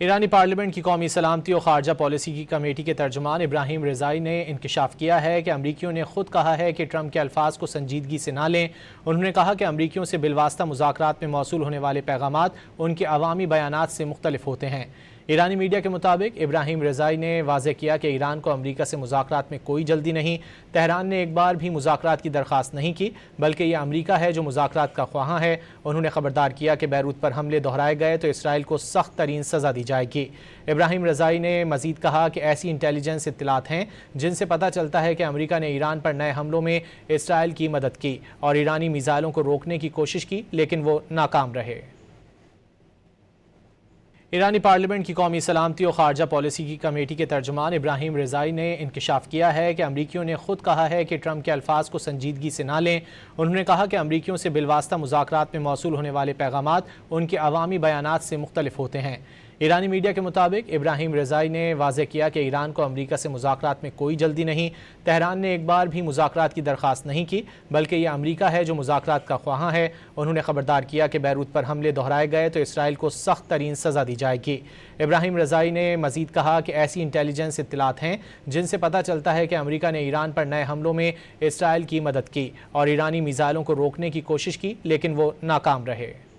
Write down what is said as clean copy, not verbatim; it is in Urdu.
ایرانی پارلیمنٹ کی قومی سلامتی اور خارجہ پالیسی کی کمیٹی کے ترجمان ابراہیم رضائی نے انکشاف کیا ہے کہ امریکیوں نے خود کہا ہے کہ ٹرمپ کے الفاظ کو سنجیدگی سے نہ لیں۔ انہوں نے کہا کہ امریکیوں سے بالواسطہ مذاکرات میں موصول ہونے والے پیغامات ان کے عوامی بیانات سے مختلف ہوتے ہیں۔ ایرانی میڈیا کے مطابق ابراہیم رضائی نے واضح کیا کہ ایران کو امریکہ سے مذاکرات میں کوئی جلدی نہیں۔ تہران نے ایک بار بھی مذاکرات کی درخواست نہیں کی، بلکہ یہ امریکہ ہے جو مذاکرات کا خواہاں ہے۔ انہوں نے خبردار کیا کہ بیروت پر حملے دہرائے گئے تو اسرائیل کو سخت ترین سزا دی جائے گی۔ ابراہیم رضائی نے مزید کہا کہ ایسی انٹیلیجنس اطلاعات ہیں جن سے پتہ چلتا ہے کہ امریکہ نے ایران پر نئے حملوں میں اسرائیل کی مدد کی اور ایرانی میزائلوں کو روکنے کی کوشش کی، لیکن وہ ناکام رہے۔ ایرانی پارلیمنٹ کی قومی سلامتی اور خارجہ پالیسی کی کمیٹی کے ترجمان ابراہیم رضائی نے انکشاف کیا ہے کہ امریکیوں نے خود کہا ہے کہ ٹرمپ کے الفاظ کو سنجیدگی سے نہ لیں۔ انہوں نے کہا کہ امریکیوں سے بالواسطہ مذاکرات میں موصول ہونے والے پیغامات ان کے عوامی بیانات سے مختلف ہوتے ہیں۔ ایرانی میڈیا کے مطابق ابراہیم رضائی نے واضح کیا کہ ایران کو امریکہ سے مذاکرات میں کوئی جلدی نہیں۔ تہران نے ایک بار بھی مذاکرات کی درخواست نہیں کی، بلکہ یہ امریکہ ہے جو مذاکرات کا خواہاں ہے۔ انہوں نے خبردار کیا کہ بیروت پر حملے دہرائے گئے تو اسرائیل کو سخت ترین سزا دی جائے گی۔ ابراہیم رضائی نے مزید کہا کہ ایسی انٹیلیجنس اطلاعات ہیں جن سے پتہ چلتا ہے کہ امریکہ نے ایران پر نئے حملوں میں اسرائیل کی مدد کی اور ایرانی میزائلوں کو روکنے کی کوشش کی، لیکن وہ ناکام رہے۔